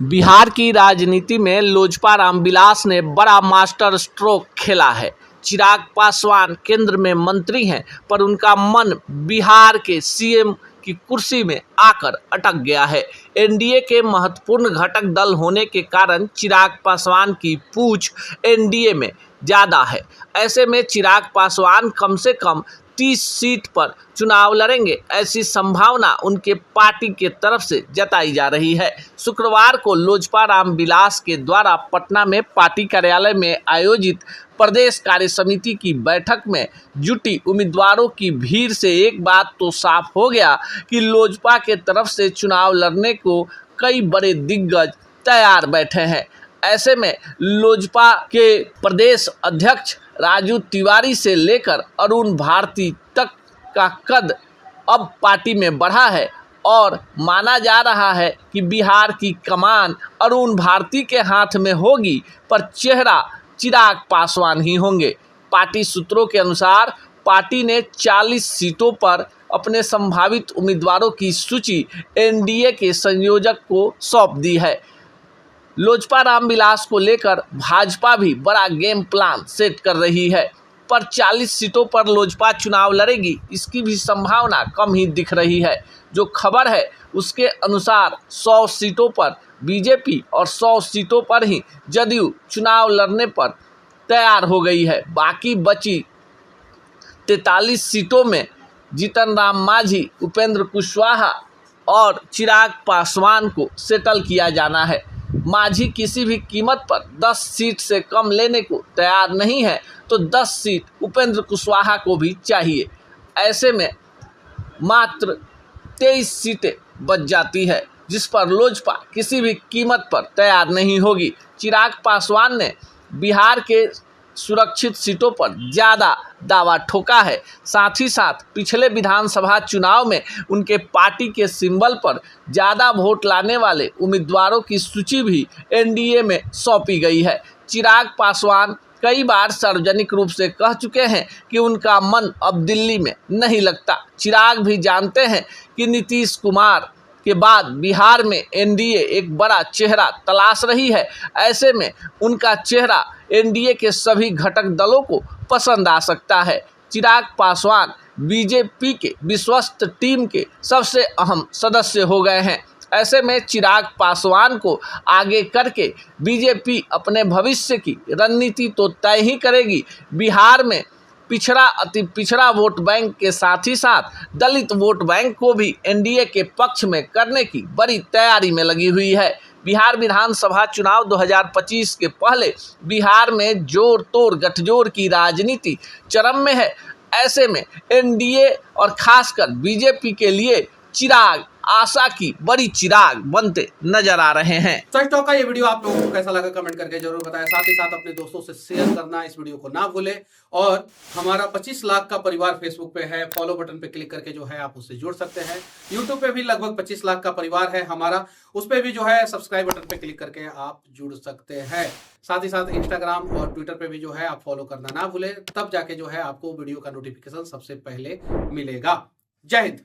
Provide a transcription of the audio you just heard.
बिहार की राजनीति में लोजपा रामविलास ने बड़ा मास्टर स्ट्रोक खेला है। चिराग पासवान केंद्र में मंत्री हैं, पर उनका मन बिहार के सीएम की कुर्सी में आकर अटक गया है। एनडीए के महत्वपूर्ण घटक दल होने के कारण चिराग पासवान की पूछ एनडीए में ज़्यादा है। ऐसे में चिराग पासवान कम से कम 30 सीट पर चुनाव लड़ेंगे, ऐसी संभावना उनके पार्टी के तरफ से जताई जा रही है। शुक्रवार को लोजपा रामविलास के द्वारा पटना में पार्टी कार्यालय में आयोजित प्रदेश कार्य समिति की बैठक में जुटी उम्मीदवारों की भीड़ से एक बात तो साफ हो गया कि लोजपा के तरफ से चुनाव लड़ने को कई बड़े दिग्गज तैयार बैठे हैं। ऐसे में लोजपा के प्रदेश अध्यक्ष राजू तिवारी से लेकर अरुण भारती तक का कद अब पार्टी में बढ़ा है और माना जा रहा है कि बिहार की कमान अरुण भारती के हाथ में होगी, पर चेहरा चिराग पासवान ही होंगे। पार्टी सूत्रों के अनुसार पार्टी ने 40 सीटों पर अपने संभावित उम्मीदवारों की सूची एनडीए के संयोजक को सौंप दी है। लोजपा रामविलास को लेकर भाजपा भी बड़ा गेम प्लान सेट कर रही है, पर 40 सीटों पर लोजपा चुनाव लड़ेगी, इसकी भी संभावना कम ही दिख रही है। जो खबर है उसके अनुसार 100 सीटों पर बीजेपी और 100 सीटों पर ही जदयू चुनाव लड़ने पर तैयार हो गई है। बाकी बची 43 सीटों में जीतन राम मांझी, उपेंद्र कुशवाहा और चिराग पासवान को सेटल किया जाना है। मांझी किसी भी कीमत पर 10 सीट से कम लेने को तैयार नहीं है, तो 10 सीट उपेंद्र कुशवाहा को भी चाहिए। ऐसे में मात्र 23 सीटें बच जाती है, जिस पर लोजपा किसी भी कीमत पर तैयार नहीं होगी। चिराग पासवान ने बिहार के सुरक्षित सीटों पर ज़्यादा दावा ठोका है। साथ ही साथ पिछले विधानसभा चुनाव में उनके पार्टी के सिंबल पर ज़्यादा वोट लाने वाले उम्मीदवारों की सूची भी एनडीए में सौंपी गई है। चिराग पासवान कई बार सार्वजनिक रूप से कह चुके हैं कि उनका मन अब दिल्ली में नहीं लगता। चिराग भी जानते हैं कि नीतीश कुमार के बाद बिहार में एनडीए एक बड़ा चेहरा तलाश रही है। ऐसे में उनका चेहरा एनडीए के सभी घटक दलों को पसंद आ सकता है। चिराग पासवान बीजेपी के विश्वस्त टीम के सबसे अहम सदस्य हो गए हैं। ऐसे में चिराग पासवान को आगे करके बीजेपी अपने भविष्य की रणनीति तो तय ही करेगी। बिहार में पिछड़ा अति पिछड़ा वोट बैंक के साथ ही साथ दलित वोट बैंक को भी एनडीए के पक्ष में करने की बड़ी तैयारी में लगी हुई है। बिहार विधानसभा चुनाव 2025 के पहले बिहार में जोर तोड़ गठजोड़ की राजनीति चरम में है। ऐसे में एनडीए और खासकर बीजेपी के लिए चिराग आशा की बड़ी चिराग बनते नजर आ रहे हैं। सच टॉक का ये वीडियो आप लोगों को कैसा लगा कमेंट करके जरूर बताएं। साथ ही साथ अपने दोस्तों से शेयर करना इस वीडियो को ना भूलें। और हमारा 25 लाख का परिवार फेसबुक पे है, फॉलो बटन पे क्लिक करके जो है आप उससे जुड़ सकते हैं। यूट्यूब पे भी लगभग 25 लाख का परिवार है हमारा, उस पर भी जो है सब्सक्राइब बटन पे क्लिक करके आप जुड़ सकते हैं। साथ ही साथ इंस्टाग्राम और ट्विटर पे भी जो है आप फॉलो करना ना भूलें, तब जाके जो है आपको वीडियो का नोटिफिकेशन सबसे पहले मिलेगा। जय हिंद।